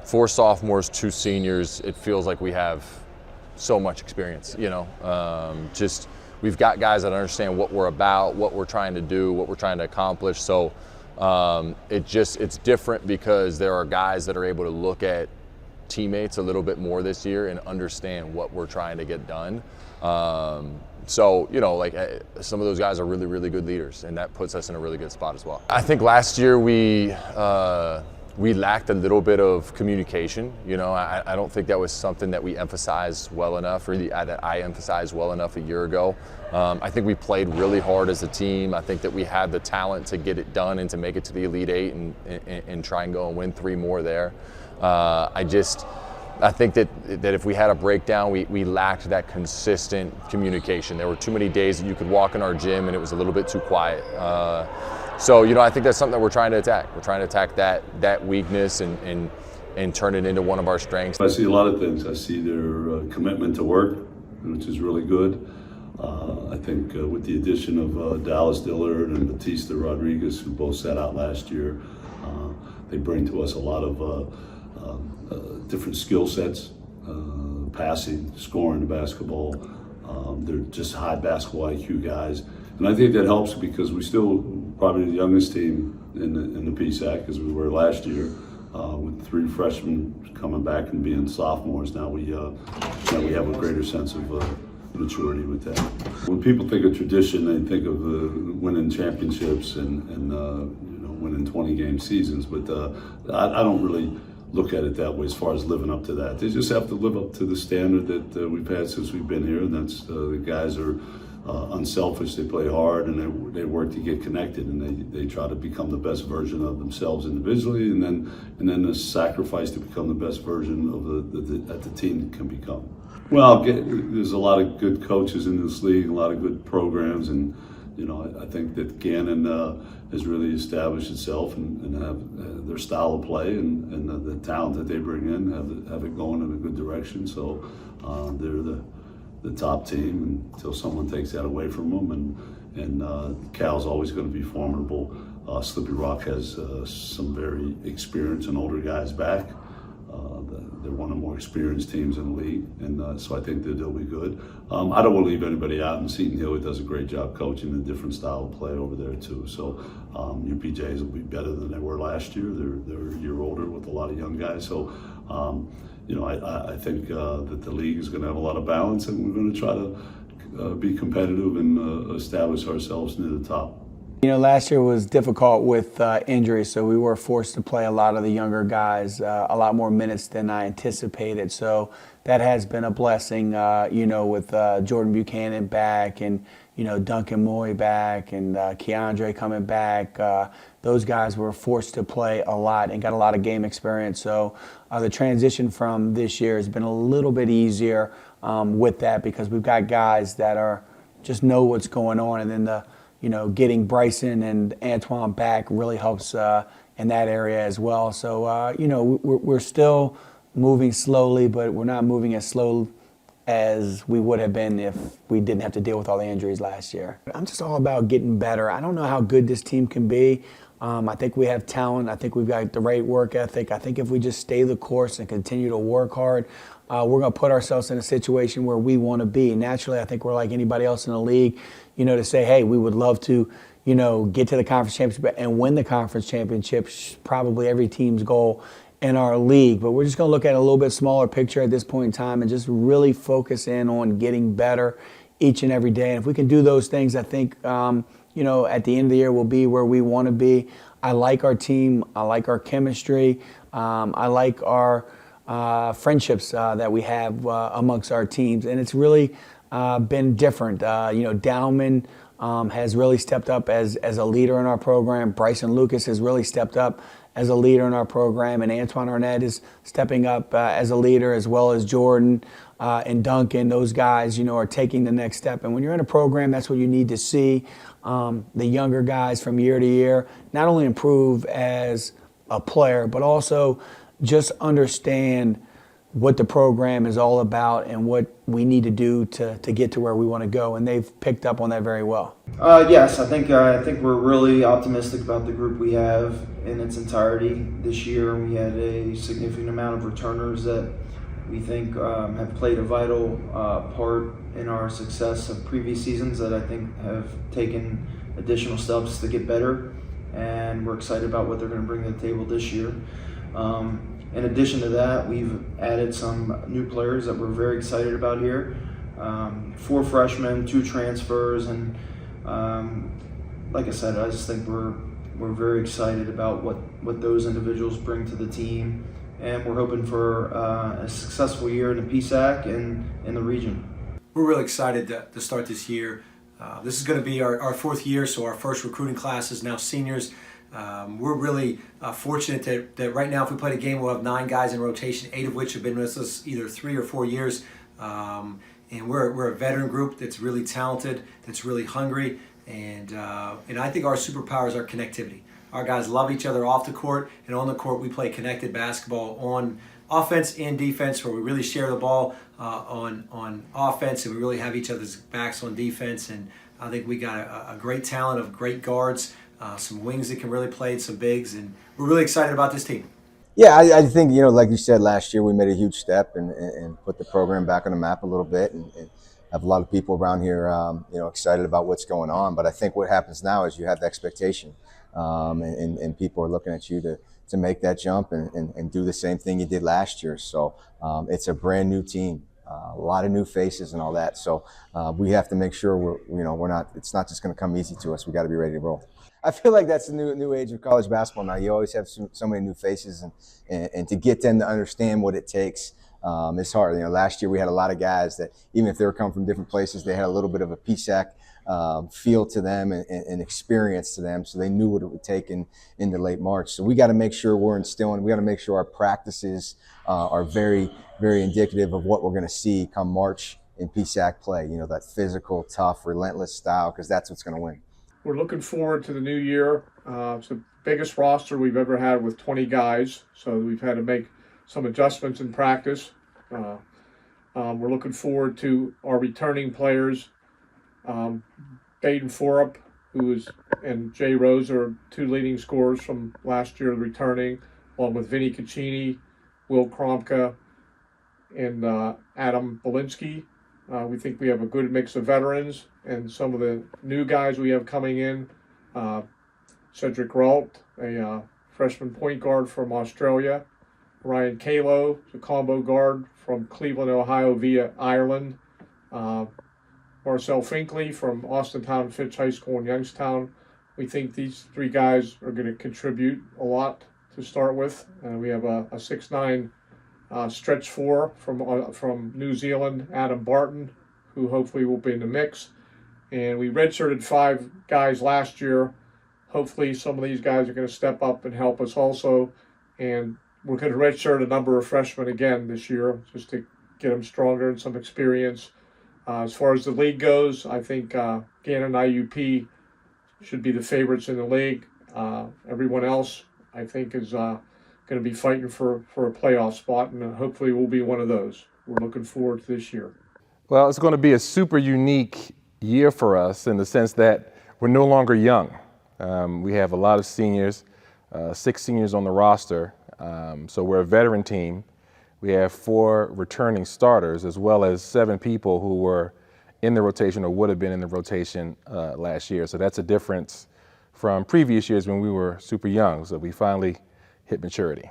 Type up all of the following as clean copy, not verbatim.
4 sophomores, 2 seniors, it feels like we have so much experience, just we've got guys that understand what we're about, what we're trying to do, what we're trying to accomplish. So it's different because there are guys that are able to look at teammates a little bit more this year and understand what we're trying to get done. So, some of those guys are really, really good leaders, and that puts us in a really good spot as well. I think last year we lacked a little bit of communication. I don't think that was something that we emphasized well enough, or that I emphasized well enough a year ago. I think we played really hard as a team. I think that we had the talent to get it done and to make it to the Elite Eight and try and go and win 3 more there. I think that if we had a breakdown, we lacked that consistent communication. There were too many days that you could walk in our gym and it was a little bit too quiet. So I think that's something that we're trying to attack. We're trying to attack that weakness and turn it into one of our strengths. I see a lot of things. I see their commitment to work, which is really good. I think with the addition of Dallas Dillard and Batista Rodriguez, who both sat out last year, they bring to us a lot of different skill sets, passing, scoring the basketball. They're just high basketball IQ guys. And I think that helps because we still probably the youngest team in the PSAC as we were last year, with 3 freshmen coming back and being sophomores. Now we have a greater sense of maturity with that. When people think of tradition, they think of winning championships and winning 20-game seasons. But I don't really look at it that way as far as living up to that. They just have to live up to the standard that we've had since we've been here, and that's the guys are unselfish, they play hard, and they work to get connected, and they try to become the best version of themselves individually, and then the sacrifice to become the best version of that the team can become. Well, there's a lot of good coaches in this league, a lot of good programs, and I think that Gannon has really established itself and have their style of play and the talent that they bring in have it going in a good direction. So they're the top team until someone takes that away from them. And Cal's always going to be formidable. Slippery Rock has some very experienced and older guys back. They're one of the more experienced teams in the league, and so I think that they'll be good. I don't want to leave anybody out, and Seton Hill does a great job coaching a different style of play over there too. So UPJs will be better than they were last year. They're a year older with a lot of young guys. So I think that the league is going to have a lot of balance, and we're going to try to be competitive and establish ourselves near the top. Last year was difficult with injuries, so we were forced to play a lot of the younger guys, a lot more minutes than I anticipated. So that has been a blessing, with Jordan Buchanan back and, Duncan Moy back and Keandre coming back. Those guys were forced to play a lot and got a lot of game experience. So the transition from this year has been a little bit easier with that because we've got guys that are just know what's going on, and then getting Bryson and Antoine back really helps in that area as well. So, we're still moving slowly, but we're not moving as slow as we would have been if we didn't have to deal with all the injuries last year. I'm just all about getting better. I don't know how good this team can be. I think we have talent. I think we've got the right work ethic. I think if we just stay the course and continue to work hard, we're going to put ourselves in a situation where we want to be. Naturally, I think we're like anybody else in the league, to say, hey, we would love to, get to the conference championship and win the conference championship, probably every team's goal in our league. But we're just going to look at a little bit smaller picture at this point in time and just really focus in on getting better each and every day. And if we can do those things, I think, at the end of the year, we'll be where we want to be. I like our team. I like our chemistry. I like our friendships that we have amongst our teams, and it's really been different. Dowman has really stepped up as a leader in our program. Bryson Lucas has really stepped up as a leader in our program, and Antoine Arnett is stepping up as a leader, as well as Jordan and Duncan. Those guys, are taking the next step. And when you're in a program, that's what you need to see. The younger guys from year to year not only improve as a player, but also just understand what the program is all about and what we need to do to get to where we want to go, and they've picked up on that very well. Yes, I think we're really optimistic about the group we have in its entirety this year. We had a significant amount of returners that we think have played a vital part in our success of previous seasons that I think have taken additional steps to get better, and we're excited about what they're going to bring to the table this year. In addition to that, we've added some new players that we're very excited about here. 4 freshmen, 2 transfers, and like I said, I just think we're very excited about what those individuals bring to the team, and we're hoping for a successful year in the PSAC and in the region. We're really excited to start this year. This is going to be our 4th year, so our first recruiting class is now seniors. We're really fortunate that right now, if we play a game, we'll have 9 guys in rotation, 8 of which have been with us either 3 or 4 years. And we're a veteran group that's really talented, that's really hungry, and I think our superpower is our connectivity. Our guys love each other off the court, and on the court we play connected basketball on offense and defense, where we really share the ball on offense, and we really have each other's backs on defense. And I think we got a great talent of great guards, some wings that can really play, some bigs, and we're really excited about this team. Yeah, I think, like you said, last year we made a huge step and put the program back on the map a little bit, and have a lot of people around here, excited about what's going on. But I think what happens now is you have the expectation, and people are looking at you to make that jump and do the same thing you did last year. So it's a brand new team, a lot of new faces and all that. So we have to make sure it's not just going to come easy to us. We got to be ready to roll. I feel like that's the new age of college basketball now. You always have so many new faces, and to get them to understand what it takes, it's hard. Last year we had a lot of guys that, even if they were coming from different places, they had a little bit of a PSAC feel to them and experience to them, so they knew what it would take into late March. So we got to make sure we're instilling. We got to make sure our practices are very, very indicative of what we're going to see come March in PSAC play. That physical, tough, relentless style, because that's what's going to win. We're looking forward to the new year. It's the biggest roster we've ever had with 20 guys, so we've had to make some adjustments in practice. We're looking forward to our returning players. Baden Forup, and Jay Rose are 2 leading scorers from last year returning, along with Vinny Caccini, Will Kromka, and Adam Belinsky. We think we have a good mix of veterans and some of the new guys we have coming in. Cedric Rault, a freshman point guard from Australia. Ryan Kalo, a combo guard from Cleveland, Ohio via Ireland. Marcel Finkley from Austintown Fitch High School in Youngstown. We think these 3 guys are going to contribute a lot to start with. We have a 6'9" stretch 4 from New Zealand, Adam Barton, who hopefully will be in the mix. And we redshirted 5 guys last year. Hopefully some of these guys are going to step up and help us also. And we're going to redshirt a number of freshmen again this year, just to get them stronger and some experience. As far as the league goes, I think Gannon IUP should be the favorites in the league. Everyone else, I think, is going to be fighting for a playoff spot, and hopefully we'll be one of those. We're looking forward to this year. Well, it's going to be a super unique year for us in the sense that we're no longer young. We have a lot of seniors, 6 seniors on the roster, so we're a veteran team. We have 4 returning starters, as well as 7 people who were in the rotation or would have been in the rotation last year. So that's a difference from previous years when we were super young. So we finally hit maturity.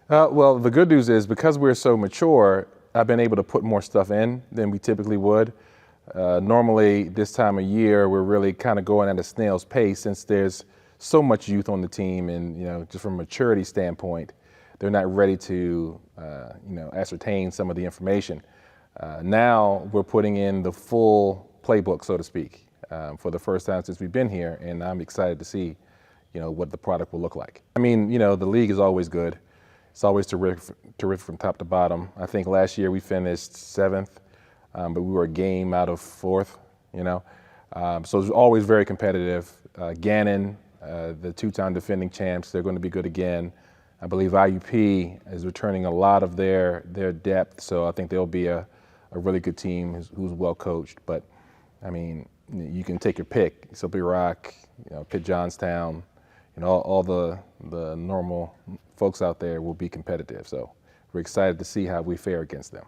Well, the good news is, because we're so mature, I've been able to put more stuff in than we typically would. Normally, this time of year, we're really kind of going at a snail's pace, since there's so much youth on the team, and just from a maturity standpoint, they're not ready to ascertain some of the information. Now we're putting in the full playbook, so to speak, for the first time since we've been here, and I'm excited to see what the product will look like. I mean, the league is always good. It's always terrific from top to bottom. I think last year we finished 7th, but we were a game out of 4th, So it's always very competitive. Gannon, the 2-time defending champs, they're going to be good again. I believe IUP is returning a lot of their depth, so I think they'll be a really good team who's well coached. But I mean, you can take your pick. Soapy Rock, Pitt Johnstown, all the normal folks out there will be competitive. So we're excited to see how we fare against them.